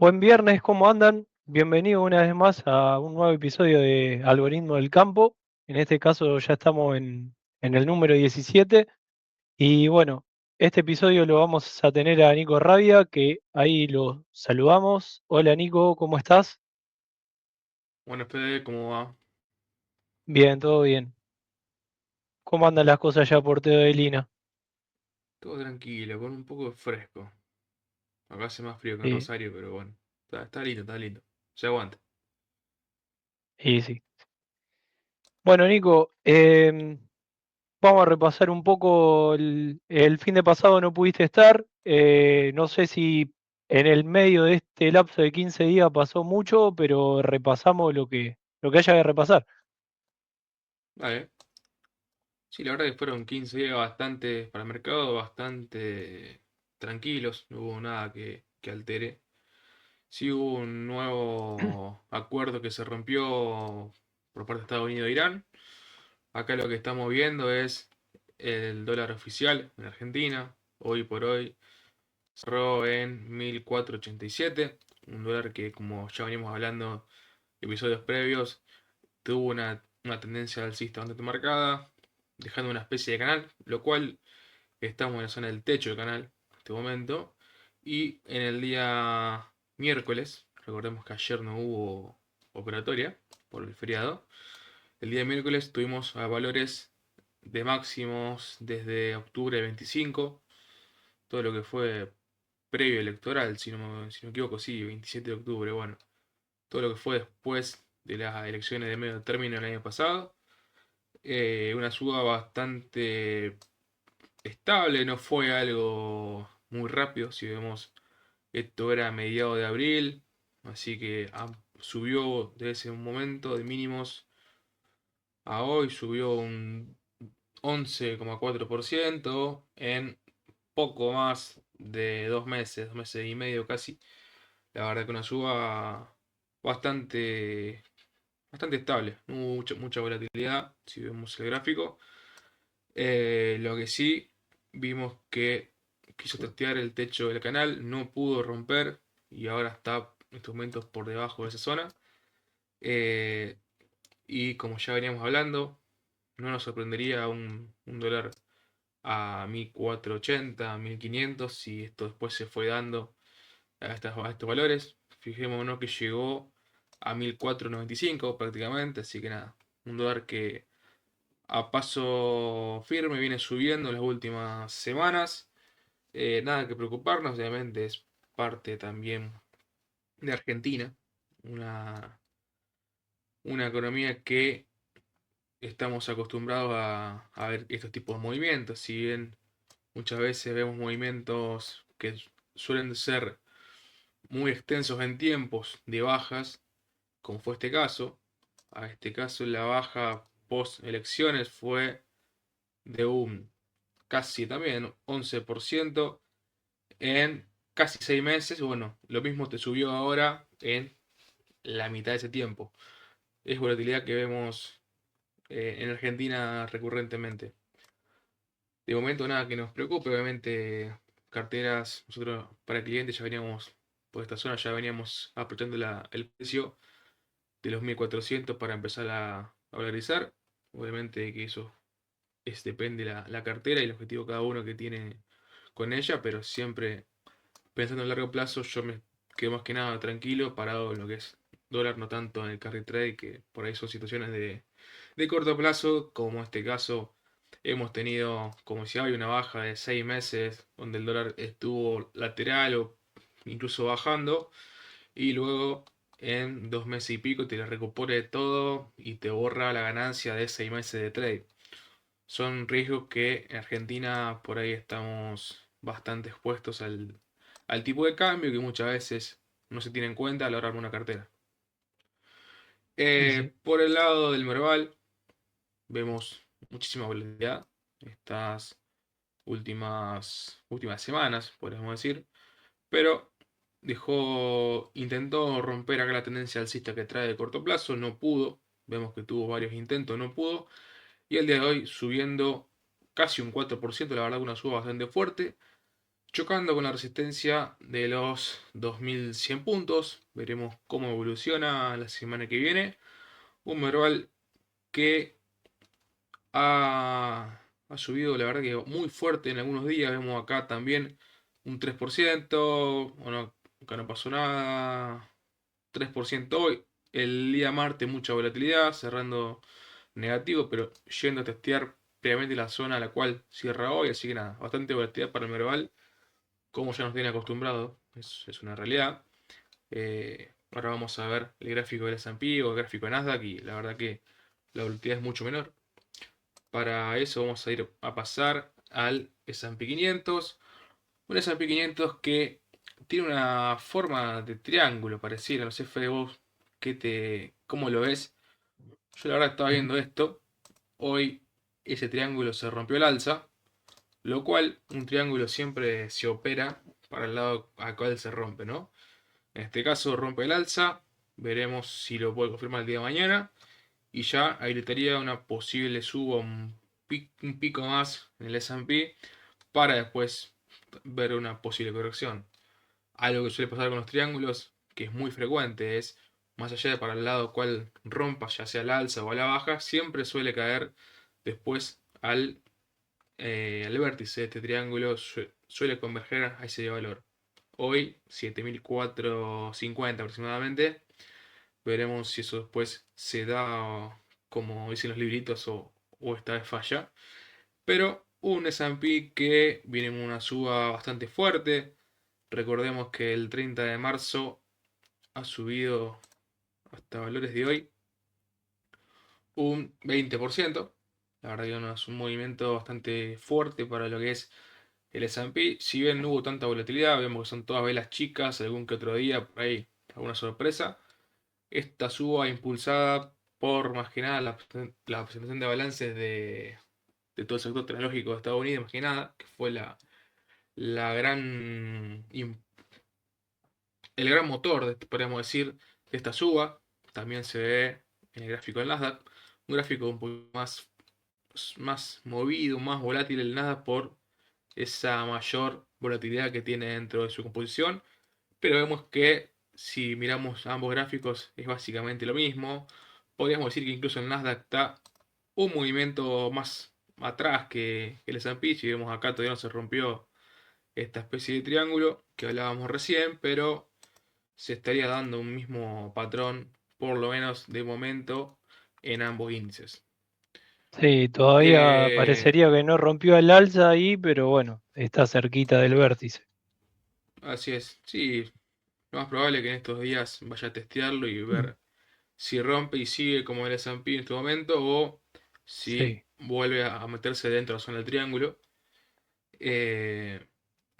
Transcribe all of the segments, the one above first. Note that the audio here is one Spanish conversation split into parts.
Buen viernes, ¿cómo andan? Bienvenido una vez más a un nuevo episodio de Algoritmo del Campo. En este caso ya estamos en el número 17. Y bueno, este episodio lo vamos a tener a Nico Rabia, que ahí lo saludamos. Hola Nico, ¿cómo estás? Bueno, Fede, ¿cómo va? Bien, todo bien. ¿Cómo andan las cosas ya por Teo de Lina? Todo tranquilo, con un poco de fresco. Acá hace más frío que en Sí, Rosario, pero bueno. Está lindo, está lindo. Se aguanta. sí, sí. Bueno, Nico, vamos a repasar un poco el fin de pasado no pudiste estar. No sé si en el medio de este lapso de 15 días pasó mucho, pero repasamos lo que haya que repasar. Vale. Sí, la verdad que fueron 15 días bastante para el mercado, bastante tranquilos. No hubo nada que altere. Sí hubo un nuevo acuerdo que se rompió por parte de Estados Unidos e Irán. Acá lo que estamos viendo es el dólar oficial en Argentina. Hoy por hoy cerró en 1487, un dólar que, como ya venimos hablando en episodios previos, tuvo una tendencia alcista bastante marcada, dejando una especie de canal, lo cual estamos en la zona del techo del canal en este momento. Y en el día miércoles, recordemos que ayer no hubo operatoria por el feriado, el día miércoles tuvimos a valores de máximos desde octubre 25, todo lo que fue previo electoral, si no me equivoco, sí, 27 de octubre, bueno, todo lo que fue después de las elecciones de medio término el año pasado, una suba bastante estable, no fue algo muy rápido, si vemos, esto era a mediados de abril, así que subió desde ese momento de mínimos a hoy, subió un 11,4% en poco más de 2 meses, 2 meses y medio casi. La verdad que una suba bastante, bastante estable. No hubo mucha volatilidad, si vemos el gráfico. Lo que sí, vimos que quiso testear el techo del canal, no pudo romper y ahora está en estos momentos por debajo de esa zona. Eh, y como ya veníamos hablando, no nos sorprendería un dólar a 1480, 1500 si esto después se fue dando a estos valores. Fijémonos que llegó a 1495 prácticamente, así que nada, un dólar que a paso firme viene subiendo en las últimas semanas. Nada que preocuparnos, obviamente es parte también de Argentina, una, una economía que estamos acostumbrados a ver estos tipos de movimientos, si bien muchas veces vemos movimientos que suelen ser muy extensos en tiempos de bajas, como fue este caso. A este caso la baja post elecciones fue de un casi también 11% en casi 6 meses. Bueno, lo mismo te subió ahora en la mitad de ese tiempo. Es volatilidad que vemos en Argentina recurrentemente. De momento nada que nos preocupe, obviamente carteras, nosotros para clientes ya veníamos por esta zona, ya veníamos apretando el precio de los 1400 para empezar a valorizar. Obviamente que eso depende la cartera y el objetivo de cada uno que tiene con ella, pero siempre pensando en largo plazo yo me quedo más que nada tranquilo, parado en lo que es dólar, no tanto en el carry trade, que por ahí son situaciones de corto plazo, como en este caso hemos tenido, como si hay una baja de 6 meses, donde el dólar estuvo lateral o incluso bajando, y luego en 2 meses y pico te le recupere todo y te borra la ganancia de 6 meses de trade. Son riesgos que en Argentina por ahí estamos bastante expuestos al tipo de cambio que muchas veces no se tiene en cuenta a la hora de armar una cartera. Y sí, Por el lado del Merval vemos muchísima volatilidad estas últimas semanas, podríamos decir, pero intentó romper acá la tendencia alcista que trae de corto plazo, no pudo, vemos que tuvo varios intentos, no pudo, y el día de hoy subiendo casi un 4%, la verdad una suba bastante fuerte, chocando con la resistencia de los 2100 puntos. Veremos cómo evoluciona la semana que viene. Un Merval que ha subido, la verdad que muy fuerte en algunos días. Vemos acá también un 3%. Bueno, acá no pasó nada. 3% hoy. El día martes mucha volatilidad, cerrando negativo, pero yendo a testear previamente la zona a la cual cierra hoy. Así que nada, bastante volatilidad para el Merval, como ya nos tiene acostumbrado. Es una realidad. Ahora vamos a ver el gráfico del S&P o el gráfico de Nasdaq y la verdad que la volatilidad es mucho menor. Para eso vamos a ir a pasar al S&P 500. Un S&P 500 que tiene una forma de triángulo pareciera. No sé, Fede, vos cómo lo ves. Yo la verdad estaba viendo esto. Hoy ese triángulo se rompió el alza, lo cual un triángulo siempre se opera para el lado al cual se rompe, ¿no? En este caso rompe el alza. Veremos si lo puede confirmar el día de mañana. Y ya habilitaría una posible suba, un pico más en el S&P para después ver una posible corrección. Algo que suele pasar con los triángulos, que es muy frecuente, es más allá de para el lado cual rompa, ya sea al alza o a la baja, siempre suele caer después al vértice de este triángulo, suele converger a ese valor. Hoy 7450 aproximadamente. Veremos si eso después se da como dicen los libritos o esta vez falla. Pero un S&P que viene en una suba bastante fuerte. Recordemos que el 30 de marzo ha subido hasta valores de hoy un 20%. La verdad que no es un movimiento bastante fuerte para lo que es el S&P. Si bien no hubo tanta volatilidad, vemos que son todas velas chicas, algún que otro día por ahí alguna sorpresa. Esta suba impulsada por más que nada la presentación de balances de todo el sector tecnológico de Estados Unidos, más que nada, que fue la gran, el gran motor, podríamos decir, de esta suba. También se ve en el gráfico del Nasdaq, un gráfico un poco más movido, más volátil el Nasdaq por esa mayor volatilidad que tiene dentro de su composición. Pero vemos que si miramos ambos gráficos es básicamente lo mismo. Podríamos decir que incluso el Nasdaq está un movimiento más atrás que el S&P. Si vemos acá todavía no se rompió esta especie de triángulo que hablábamos recién, pero se estaría dando un mismo patrón, por lo menos de momento, en ambos índices. Sí, todavía Eh, parecería que no rompió el alza ahí, pero bueno, está cerquita del vértice. Así es, sí, lo más probable es que en estos días vaya a testearlo y Mm. ver si rompe y sigue como el S&P en este momento o si Sí, vuelve a meterse dentro de la zona del triángulo. Eh,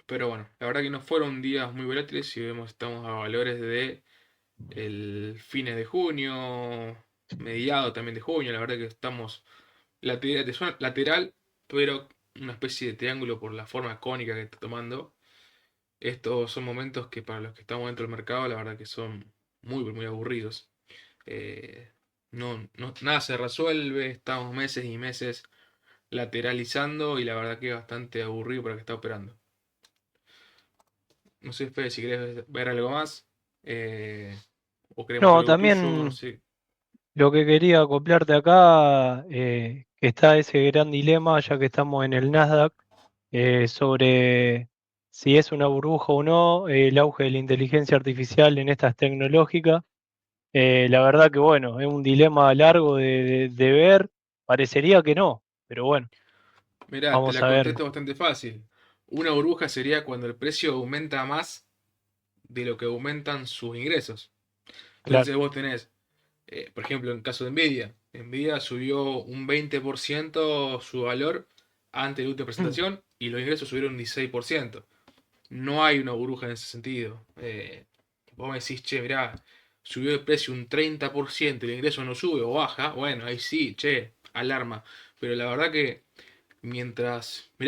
pero bueno, la verdad que no fueron días muy volátiles. Si vemos, estamos a valores de el fines de junio, mediado también de junio. La verdad que estamos de zona lateral, pero una especie de triángulo por la forma cónica que está tomando. Estos son momentos que para los que estamos dentro del mercado, la verdad que son muy aburridos. Eh, nada se resuelve, estamos meses y meses lateralizando y la verdad que es bastante aburrido para el que está operando. No sé, Fede, si querés ver algo más eh, o queremos no, algo tuyo, no también sé. lo que quería acoplarte acá, que está ese gran dilema, ya que estamos en el Nasdaq, sobre si es una burbuja o no, el auge de la inteligencia artificial en estas tecnológicas. La verdad que bueno, es un dilema largo de ver, parecería que no, pero bueno, Mirá, te vamos la a ver, contesto bastante fácil. Una burbuja sería cuando el precio aumenta más de lo que aumentan sus ingresos. claro. Entonces vos tenés, por ejemplo, en el caso de Nvidia, Nvidia subió un 20% su valor ante la última presentación y los ingresos subieron un 16%. No hay una burbuja en ese sentido. Vos me decís, che, mirá, subió el precio un 30% y el ingreso no sube o baja. Bueno, ahí sí, che, alarma. Pero la verdad que mirá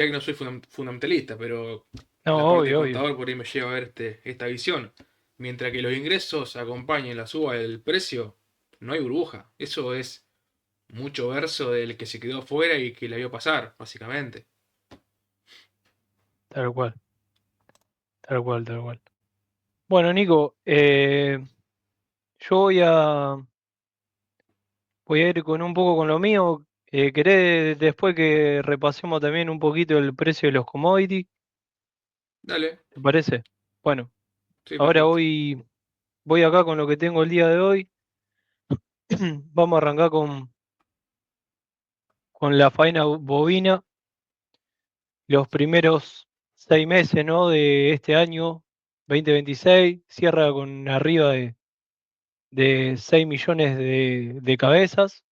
que no soy fundamentalista, pero No, la parte de obvio, obvio, contador por ahí me lleva a ver esta visión. Mientras que los ingresos acompañen la suba del precio, no hay burbuja. Eso es mucho verso del que se quedó fuera y que la vio pasar, básicamente. tal cual. tal cual, tal cual. Bueno, Nico, yo voy a ir con un poco con lo mío. ¿Querés después que repasemos también un poquito el precio de los commodities? Dale, ¿Te parece? Bueno, sí, ahora perfecto. voy acá con lo que tengo el día de hoy. Vamos a arrancar con la faena bovina. Los primeros 6 meses, ¿no? De este año 2026 cierra con arriba de 6 millones de cabezas,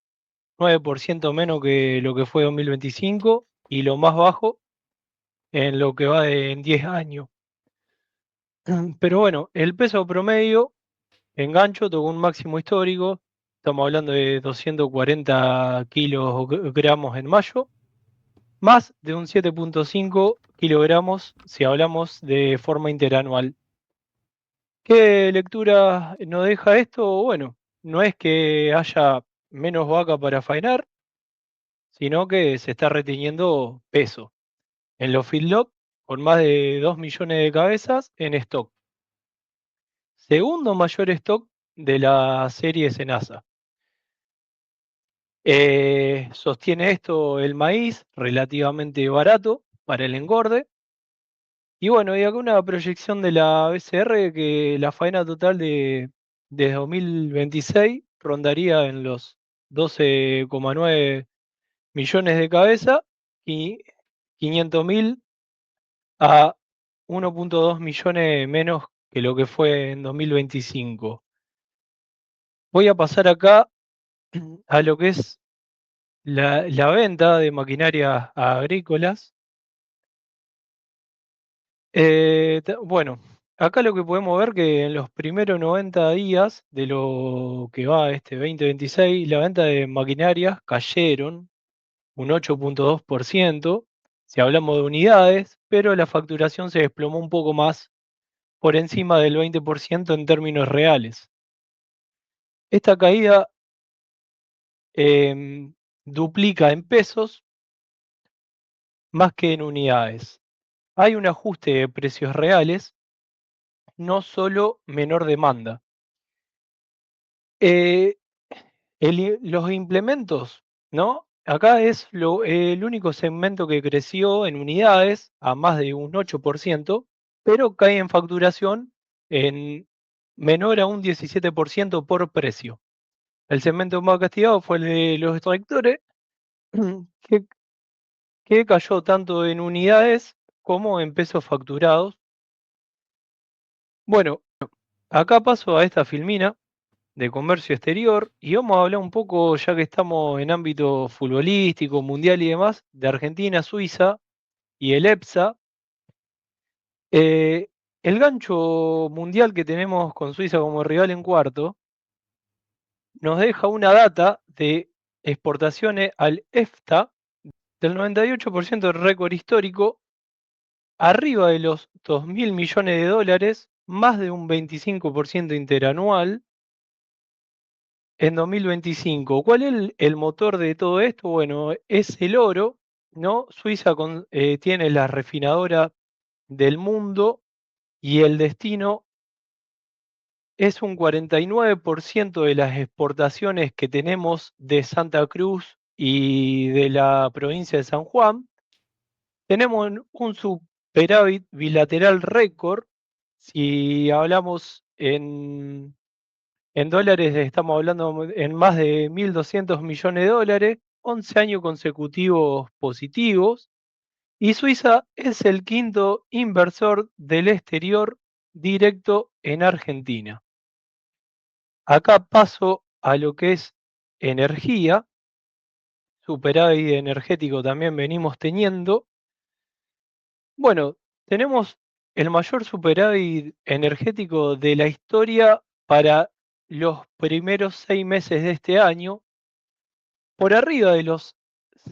9% menos que lo que fue 2025 y lo más bajo en lo que va en 10 años. Pero bueno, el peso promedio en gancho tocó un máximo histórico. Estamos hablando de 240 kilogramos en mayo, más de un 7,5 kilogramos si hablamos de forma interanual. ¿Qué lectura nos deja esto? Bueno, no es que haya menos vaca para faenar, sino que se está reteniendo peso en los feedlot con más de 2 millones de cabezas en stock. Segundo mayor stock de la serie Senasa. Sostiene esto el maíz, relativamente barato para el engorde. Y bueno, y acá una proyección de la BCR que la faena total de 2026 rondaría en los 12,9 millones de cabeza y 500.000 a 1,2 millones menos que lo que fue en 2025. Voy a pasar acá a lo que es la venta de maquinarias agrícolas. Bueno, acá lo que podemos ver que en los primeros 90 días de lo que va este 2026, la venta de maquinarias cayeron un 8,2% si hablamos de unidades, pero la facturación se desplomó un poco más por encima del 20% en términos reales. Esta caída duplica en pesos más que en unidades. Hay un ajuste de precios reales, no solo menor demanda. Eh, los implementos, ¿no? Acá es el único segmento que creció en unidades a más de un 8%, pero cae en facturación en menor a un 17% por precio. El segmento más castigado fue el de los tractores, que, que cayó tanto en unidades como en pesos facturados. Bueno, acá paso a esta filmina de comercio exterior y vamos a hablar un poco, ya que estamos en ámbito futbolístico, mundial y demás, de Argentina, Suiza y el EPSA. Eh, el gancho mundial que tenemos con Suiza como rival en cuarto nos deja una data de exportaciones al EFTA del 98% del récord histórico, arriba de los 2.000 millones de dólares, más de un 25% interanual en 2025. ¿Cuál es el motor de todo esto? Bueno, es el oro, ¿no? Suiza tiene la refinadora del mundo y el destino es un 49% de las exportaciones que tenemos de Santa Cruz y de la provincia de San Juan. Tenemos un superávit bilateral récord. Si hablamos en dólares, estamos hablando en más de 1.200 millones de dólares, 11 años consecutivos positivos, y Suiza es el quinto inversor del exterior directo en Argentina. Acá paso a lo que es energía, superávit energético también venimos teniendo. Bueno, tenemos el mayor superávit energético de la historia para los primeros 6 meses de este año, por arriba de los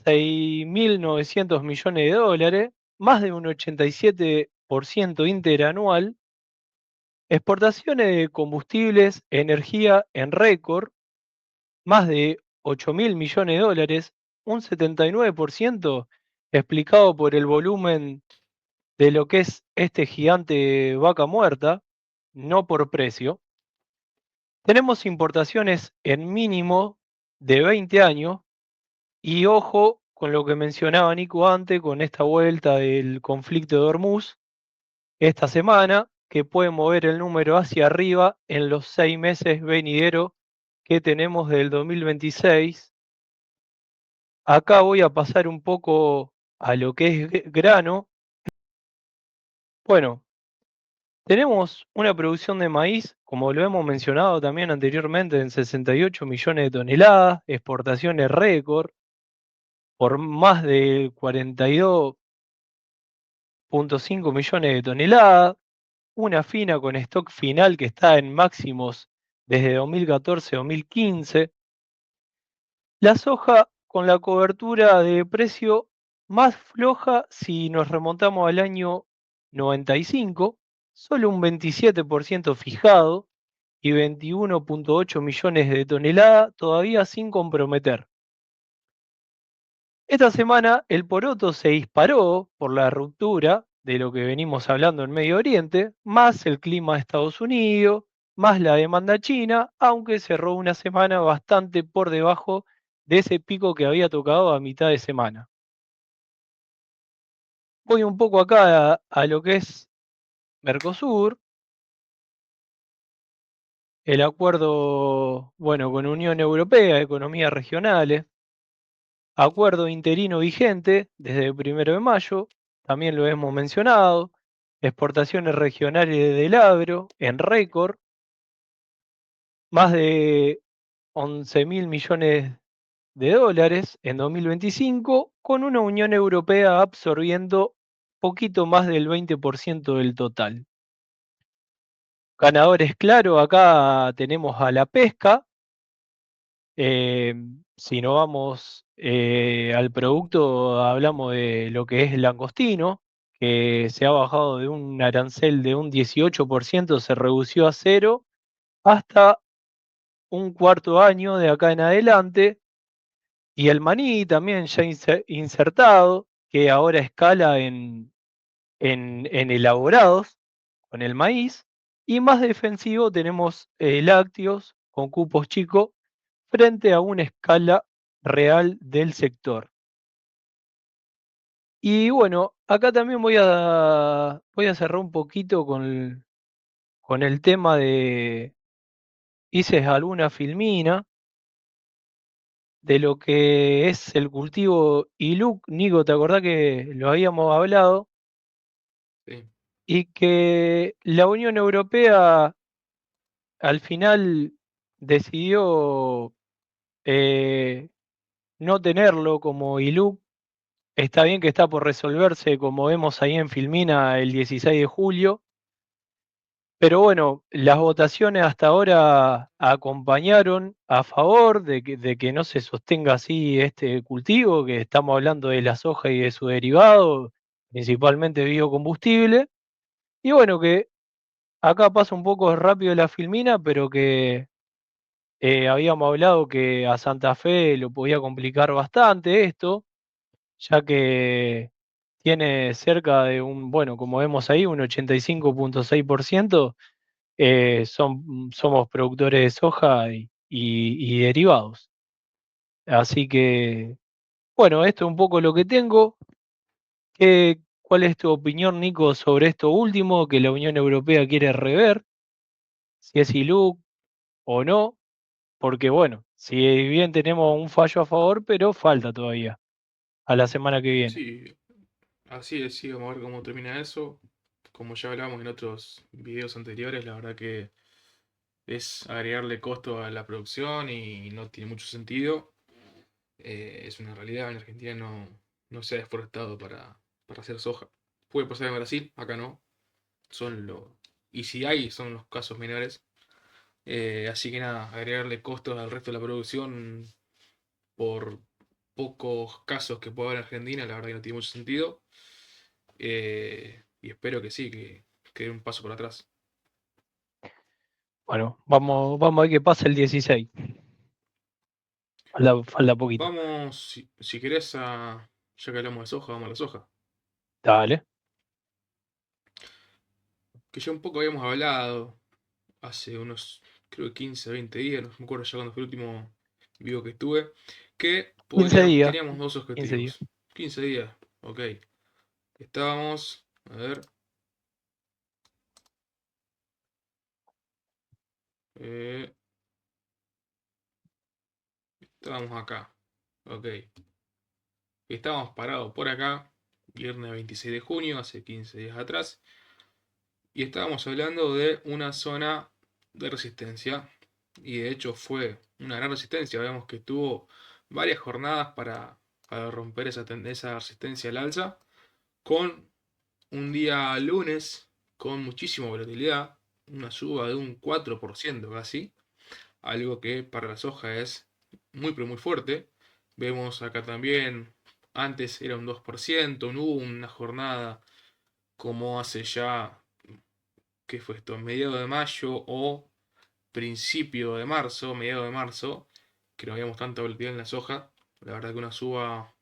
6.900 millones de dólares, más de un 87% interanual, exportaciones de combustibles, energía en récord, más de 8.000 millones de dólares, un 79% explicado por el volumen de lo que es este gigante vaca muerta, no por precio. Tenemos importaciones en mínimo de 20 años y ojo con lo que mencionaba Nico antes, con esta vuelta del conflicto de Hormuz esta semana, que puede mover el número hacia arriba en los 6 meses venideros que tenemos del 2026. Acá voy a pasar un poco a lo que es grano. Bueno, tenemos una producción de maíz, como lo hemos mencionado también anteriormente, en 68 millones de toneladas, exportaciones récord por más de 42,5 millones de toneladas, una fina con stock final que está en máximos desde 2014-2015. La soja con la cobertura de precio más floja si nos remontamos al año 95, solo un 27% fijado y 21,8 millones de toneladas todavía sin comprometer. Esta semana el poroto se disparó por la ruptura de lo que venimos hablando en Medio Oriente, más el clima de Estados Unidos, más la demanda china, aunque cerró una semana bastante por debajo de ese pico que había tocado a mitad de semana. Voy un poco acá a lo que es Mercosur, el acuerdo, bueno, con Unión Europea, economías regionales, acuerdo interino vigente desde el 1 de mayo, también lo hemos mencionado, exportaciones regionales del agro en récord, más de 11.000 millones de dólares en 2025, con una Unión Europea absorbiendo poquito más del 20% del total. Ganadores, claro, acá tenemos a la pesca. Si no vamos al producto, hablamos de lo que es el langostino, que se ha bajado de un arancel de un 18%, se redució a cero, hasta un cuarto año de acá en adelante. Y el maní también ya insertado, que ahora escala en elaborados con el maíz. Y más defensivo tenemos lácteos con cupos chicos frente a una escala real del sector. Y bueno, acá también voy a cerrar un poquito con el tema de, hice alguna filmina de lo que es el cultivo ILUC. Nico, ¿te acordás que lo habíamos hablado? Sí. Y que la Unión Europea al final decidió eh, no tenerlo como ILUC. Está bien que está por resolverse, como vemos ahí en Filmina, el 16 de julio, pero bueno, las votaciones hasta ahora acompañaron a favor de que no se sostenga así este cultivo, que estamos hablando de la soja y de su derivado, principalmente biocombustible. Y bueno, que acá pasa un poco rápido la Filmina, pero que habíamos hablado que a Santa Fe lo podía complicar bastante esto, ya que tiene cerca de un, bueno, como vemos ahí, un 85,6%, somos productores de soja y derivados. Así que, bueno, esto es un poco lo que tengo. ¿Cuál es tu opinión, Nico, sobre esto último que la Unión Europea quiere rever? Si es ILUC o no, porque bueno, si bien tenemos un fallo a favor, pero falta todavía a la semana que viene. Sí, así es, sí, vamos a ver cómo termina eso. Como ya hablamos en otros videos anteriores, la verdad que es agregarle costo a la producción y no tiene mucho sentido. Es una realidad, en Argentina no se ha deforestado para hacer soja. Puede pasar en Brasil, acá no. Son lo, y si hay, son los casos menores. Así que nada, agregarle costos al resto de la producción por pocos casos que pueda haber en Argentina, la verdad que no tiene mucho sentido. Y espero que sí, que dé un paso por atrás. Bueno, vamos a ver qué pasa el 16. Falta poquito. Vamos, si querés, ya que hablamos de soja, vamos a la soja. Dale. que ya un poco habíamos hablado hace unos, creo que 15, 20 días, no me acuerdo ya cuando fue el último video que estuve, que 15 días, teníamos dos 15 días. objetivos. 15 días, ok. Estábamos, a ver, eh, estábamos acá, ok. Estábamos parados por acá, viernes 26 de junio, hace 15 días atrás, y estábamos hablando de una zona de resistencia, y de hecho fue una gran resistencia, vemos que tuvo varias jornadas para romper esa resistencia al alza, con un día lunes con muchísima volatilidad, una suba de un 4% casi, algo que para la soja es muy pero muy fuerte. Vemos acá también, antes era un 2%, no hubo una jornada como hace ya, ¿qué fue esto? Mediado de mayo o principio de marzo, mediado de marzo, que no habíamos tanta volatilidad en la soja. La verdad que una suba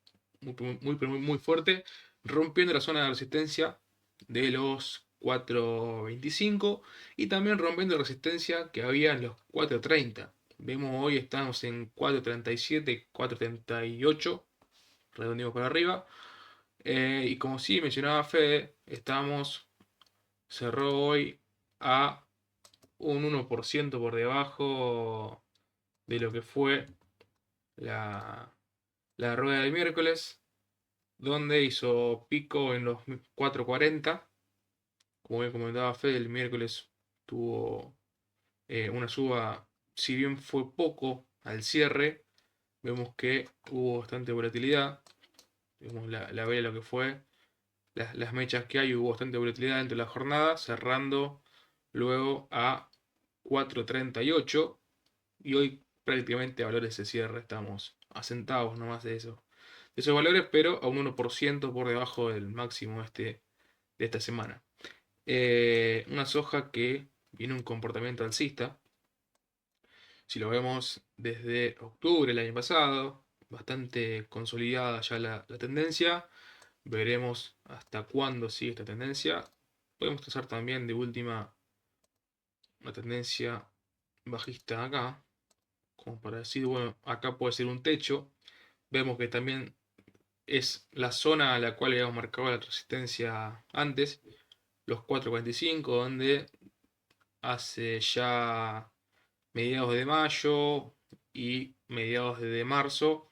muy fuerte, rompiendo la zona de resistencia de los 4.25 y también rompiendo resistencia que había en los 4.30. Vemos hoy estamos en 4.37, 4.38, redondeamos para arriba. Y como sí mencionaba Fede, cerró hoy a un 1% por debajo de lo que fue la, la rueda del miércoles, donde hizo pico en los 4.40. Como bien comentaba Fede, el miércoles tuvo una suba, si bien fue poco al cierre, vemos que hubo bastante volatilidad. Vemos la vela lo que fue, las mechas que hay, hubo bastante volatilidad dentro de la jornada, cerrando luego a 4.38 y hoy prácticamente a valores de cierre estamos asentados nomás de esos valores, pero a un 1% por debajo del máximo de esta semana. Una soja que viene un comportamiento alcista. Si lo vemos desde octubre del año pasado, bastante consolidada ya la tendencia. Veremos hasta cuándo sigue esta tendencia. Podemos trazar también de última una tendencia bajista acá, como para decir, bueno, acá puede ser un techo. Vemos que también es la zona a la cual habíamos marcado la resistencia antes, los 4.45, donde hace ya mediados de mayo y mediados de marzo,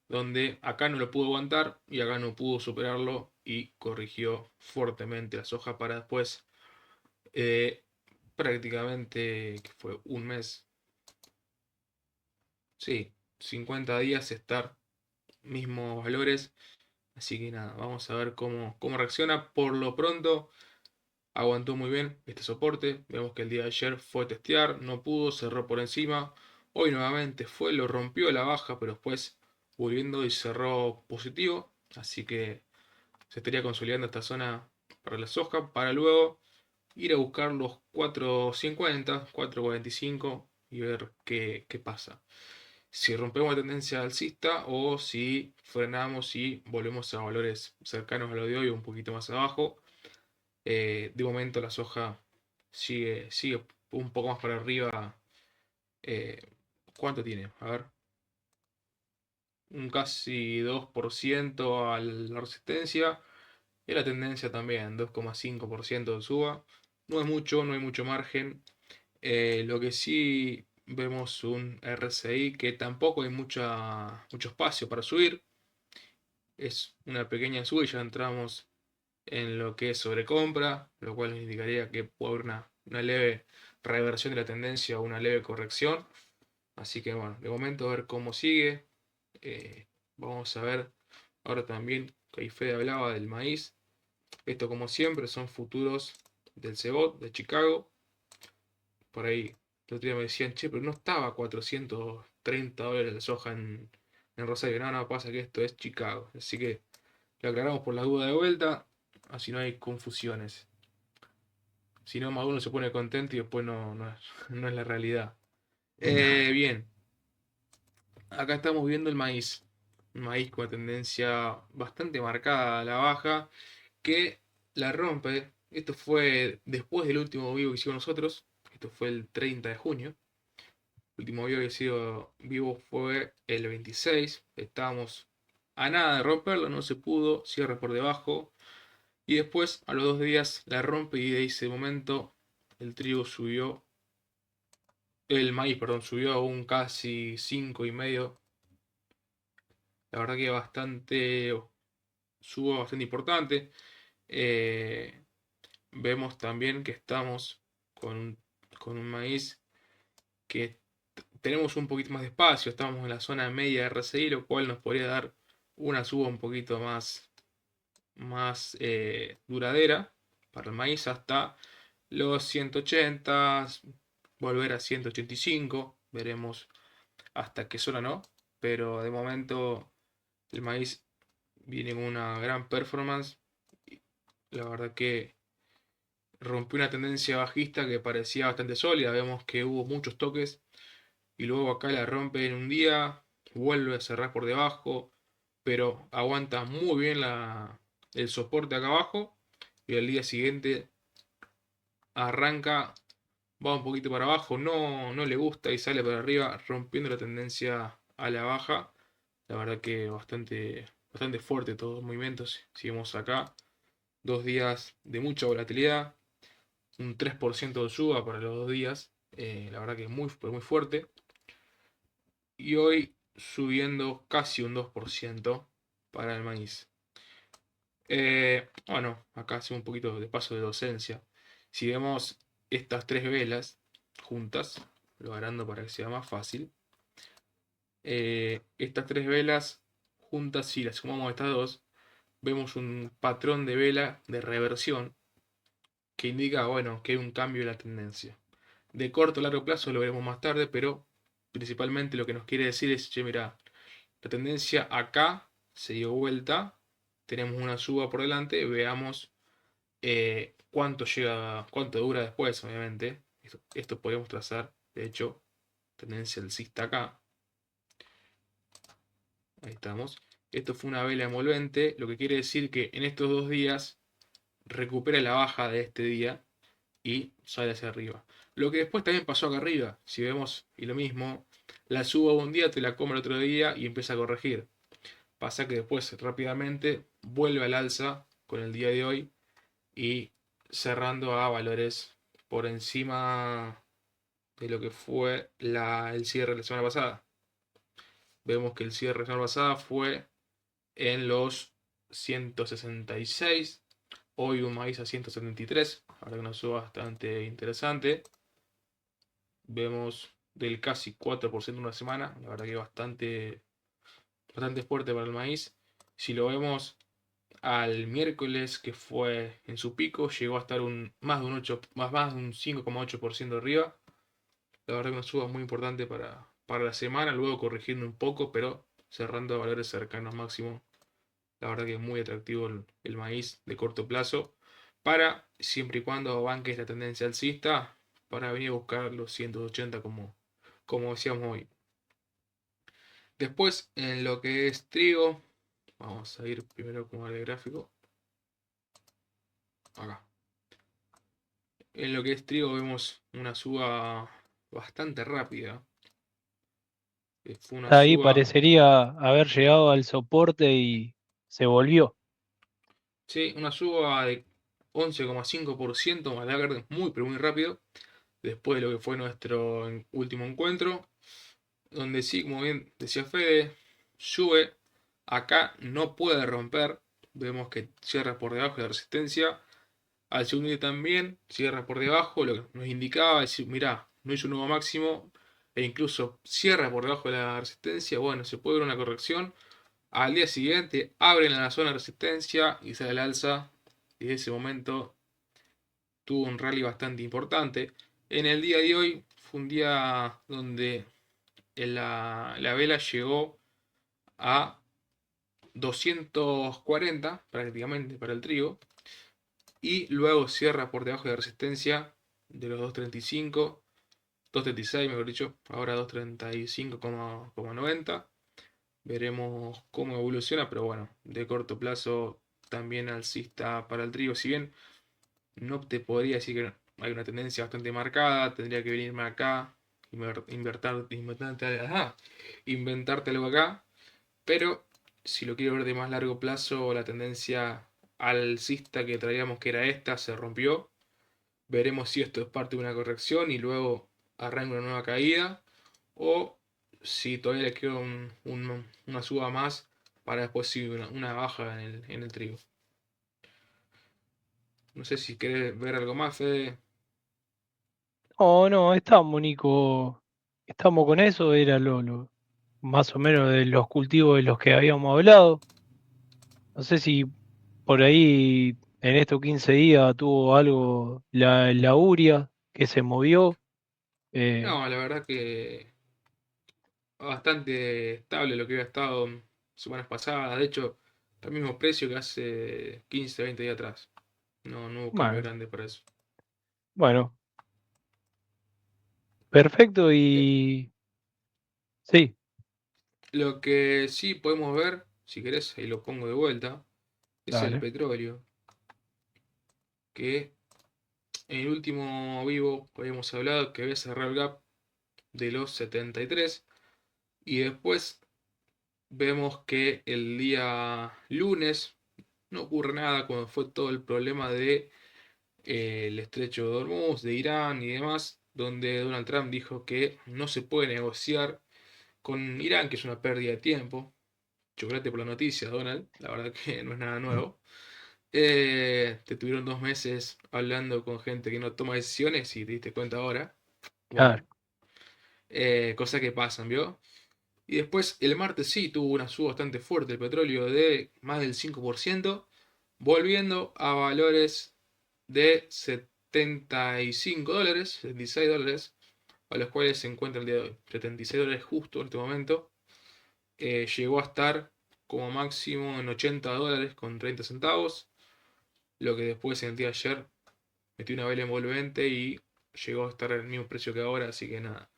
donde acá no lo pudo aguantar y acá no pudo superarlo y corrigió fuertemente la soja para después, eh, prácticamente, que fue un mes, sí, 50 días estar mismos valores. Así que nada, vamos a ver cómo reacciona. Por lo pronto, aguantó muy bien este soporte. Vemos que el día de ayer fue a testear, no pudo, cerró por encima. Hoy nuevamente fue, lo rompió a la baja, pero después volviendo y cerró positivo. Así que se estaría consolidando esta zona para la soja, para luego ir a buscar los 4.50, 4.45 y ver qué pasa. Si rompemos la tendencia alcista o si frenamos y volvemos a valores cercanos a lo de hoy, un poquito más abajo. De momento la soja sigue un poco más para arriba. eh, ¿Cuánto tiene? A ver, un casi 2% a la resistencia. Y la tendencia también, 2,5% de suba. No es mucho, no hay mucho margen. Lo que sí vemos un RSI que tampoco hay mucho espacio para subir. Es una pequeña suba y ya entramos en lo que es sobrecompra, lo cual nos indicaría que puede haber una leve reversión de la tendencia o una leve corrección. Así que bueno, de momento a ver cómo sigue. Eh, Vamos a ver ahora también que ahí Fede hablaba del maíz. Esto como siempre son futuros del CBOT de Chicago. Por ahí el otro día me decían, che, pero no estaba a $430 la soja en Rosario. No, no, pasa que esto es Chicago. Así que lo aclaramos por la duda de vuelta, así no hay confusiones. Si no, más uno se pone contento y después no es la realidad. Bien, acá estamos viendo el maíz. Un maíz con tendencia bastante marcada a la baja, que la rompe. Esto fue después del último vivo que hicimos nosotros. Esto fue el 30 de junio. El último vivo que he sido vivo fue el 26. Estábamos a nada de romperlo, no se pudo. Cierre por debajo. Y después, a los 2 días, la rompe y de ese momento el trigo subió. El maíz, perdón, subió a un casi 5,5. La verdad que bastante. Subo bastante importante. Eh, Vemos también que estamos con un maíz que tenemos un poquito más de espacio, estamos en la zona media de RSI, lo cual nos podría dar una suba un poquito más duradera para el maíz hasta los 180, volver a 185, veremos hasta qué zona no, pero de momento el maíz viene con una gran performance, la verdad que rompió una tendencia bajista que parecía bastante sólida. Vemos que hubo muchos toques y luego acá la rompe en un día, vuelve a cerrar por debajo, pero aguanta muy bien el soporte acá abajo y al día siguiente arranca, va un poquito para abajo, no le gusta y sale para arriba, rompiendo la tendencia a la baja. La verdad que bastante fuerte todos los movimientos. Seguimos acá, 2 días de mucha volatilidad, un 3% de suba para los 2 días. La verdad que es muy fuerte. Y hoy subiendo casi un 2% para el maíz. Bueno, acá hacemos un poquito de paso de docencia. Si vemos estas tres velas juntas, lo agrando para que sea más fácil. Estas tres velas juntas, si las sumamos a estas dos, vemos un patrón de vela de reversión que indica, bueno, que hay un cambio en la tendencia. De corto a largo plazo lo veremos más tarde, pero principalmente lo que nos quiere decir es, che, mira, la tendencia acá se dio vuelta, tenemos una suba por delante, veamos cuánto dura después, obviamente. Esto podemos trazar, de hecho, tendencia alcista acá. Ahí estamos. Esto fue una vela envolvente, lo que quiere decir que en estos 2 días recupera la baja de este día y sale hacia arriba. Lo que después también pasó acá arriba, si vemos, y lo mismo, la subo un día, te la come el otro día y empieza a corregir. Pasa que después rápidamente vuelve al alza con el día de hoy y cerrando a valores por encima de lo que fue el cierre de la semana pasada. Vemos que el cierre de la semana pasada fue en los 166, hoy un maíz a 173, ahora una suba bastante interesante. Vemos del casi 4% en una semana, la verdad que bastante fuerte para el maíz. Si lo vemos al miércoles, que fue en su pico, llegó a estar más de un 8, más de un 5,8% arriba. La verdad que una suba muy importante para la semana, luego corrigiendo un poco, pero cerrando a valores cercanos máximo. La verdad que es muy atractivo el maíz de corto plazo para siempre y cuando banques la tendencia alcista para venir a buscar los 180 como decíamos hoy. Después, en lo que es trigo, vamos a ir primero con el gráfico. Acá. En lo que es trigo vemos una suba bastante rápida. Fue una Ahí suba, parecería haber llegado al soporte y se volvió. sí, una suba de 11,5% más Lagarde muy pero muy rápido. Después de lo que fue nuestro último encuentro. Donde sí, como bien decía Fede, sube. Acá no puede romper. Vemos que cierra por debajo de la resistencia. Al segundo día también cierra por debajo, lo que nos indicaba decir, mirá, no hizo un nuevo máximo e incluso cierra por debajo de la resistencia. Bueno, se puede ver una corrección. Al día siguiente abren la zona de resistencia y sale al alza. Y desde ese momento tuvo un rally bastante importante. En el día de hoy fue un día donde la vela llegó a 240 prácticamente para el trigo y luego cierra por debajo de la resistencia de los 235, 236 mejor dicho, ahora 235,90. Veremos cómo evoluciona, pero bueno, de corto plazo también alcista para el trigo, si bien no te podría decir que hay una tendencia bastante marcada, tendría que venirme acá, inventarte algo acá, pero si lo quiero ver de más largo plazo, la tendencia alcista que traíamos que era esta se rompió. Veremos si esto es parte de una corrección y luego arranca una nueva caída o si todavía le queda una suba más para después sí una baja en el trigo. No sé si querés ver algo más, Fede. No, no, estamos, Nico. Estamos con eso, era más o menos de los cultivos de los que habíamos hablado. No sé si por ahí en estos 15 días tuvo algo la URIA que se movió. Eh, No, la verdad que bastante estable lo que había estado semanas pasadas. De hecho, está al mismo precio que hace 15, 20 días atrás. No, no hubo cambio bueno, grande para eso. bueno, perfecto Eh, y sí, Lo que sí podemos ver, si querés, ahí lo pongo de vuelta, es el dale, petróleo, que en el último vivo habíamos hablado que había cerrado el gap de los 73 y después vemos que el día lunes no ocurre nada cuando fue todo el problema de el estrecho de Hormuz, de Irán y demás, donde Donald Trump dijo que no se puede negociar con Irán, que es una pérdida de tiempo. Chocolate por la noticia, Donald, la verdad que no es nada nuevo. Te tuvieron 2 meses hablando con gente que no toma decisiones y te diste cuenta ahora. claro. Bueno, cosas que pasan, ¿vio? Y después el martes sí tuvo una suba bastante fuerte el petróleo de más del 5%, volviendo a valores de $75, $76, a los cuales se encuentra el día de hoy. $76 justo en este momento. Llegó a estar como máximo en $80 con 30 centavos, lo que después en el día de ayer metió una vela envolvente y llegó a estar al mismo precio que ahora, así que nada.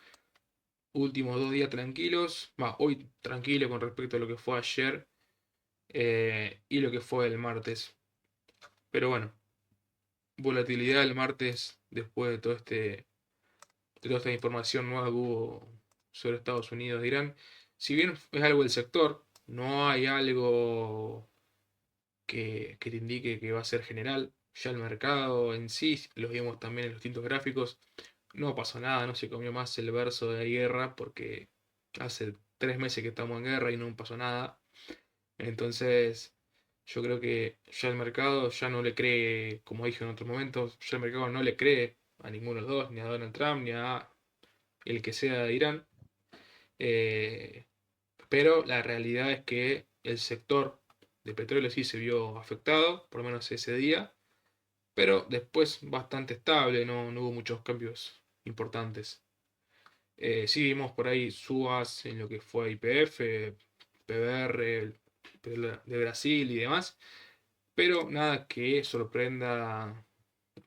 Últimos 2 días tranquilos, va, hoy tranquilo con respecto a lo que fue ayer y lo que fue el martes. Pero bueno, volatilidad el martes después de de toda esta información nueva que hubo sobre Estados Unidos e Irán. Si bien es algo del sector, no hay algo que te indique que va a ser general. Ya el mercado en sí, lo vimos también en los distintos gráficos, no pasó nada, no se comió más el verso de guerra porque hace 3 meses que estamos en guerra y no pasó nada. Entonces, yo creo que ya el mercado ya no le cree, como dije en otros momentos, ya el mercado no le cree a ninguno de los dos, ni a Donald Trump, ni a el que sea de Irán. Eh, pero la realidad es que el sector de petróleo sí se vio afectado, por lo menos ese día, pero después bastante estable, no hubo muchos cambios importantes. Sí vimos por ahí subas en lo que fue YPF, PBR de Brasil y demás, pero nada que sorprenda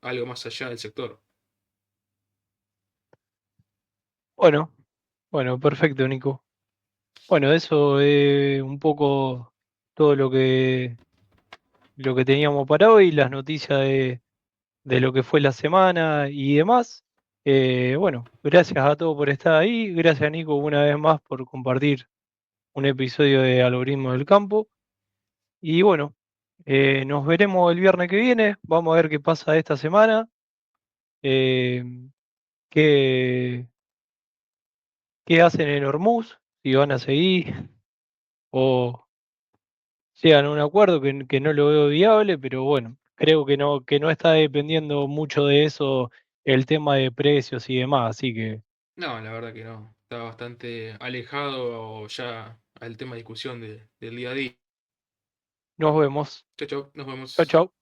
algo más allá del sector. Bueno, bueno, perfecto, Nico. Bueno, eso es un poco todo lo que teníamos para hoy, las noticias de lo que fue la semana y demás. Bueno, gracias a todos por estar ahí. Gracias, Nico, una vez más por compartir un episodio de Algoritmo del Campo. Y bueno, nos veremos el viernes que viene. Vamos a ver qué pasa esta semana. eh, qué, qué hacen en Hormuz, si van a seguir o llegan a un acuerdo que no lo veo viable, pero bueno, creo que no está dependiendo mucho de eso el tema de precios y demás. Así que No, la verdad que no. Está bastante alejado ya al tema de discusión del día a día. nos vemos. Chau, chau, nos Chau, vemos. chau.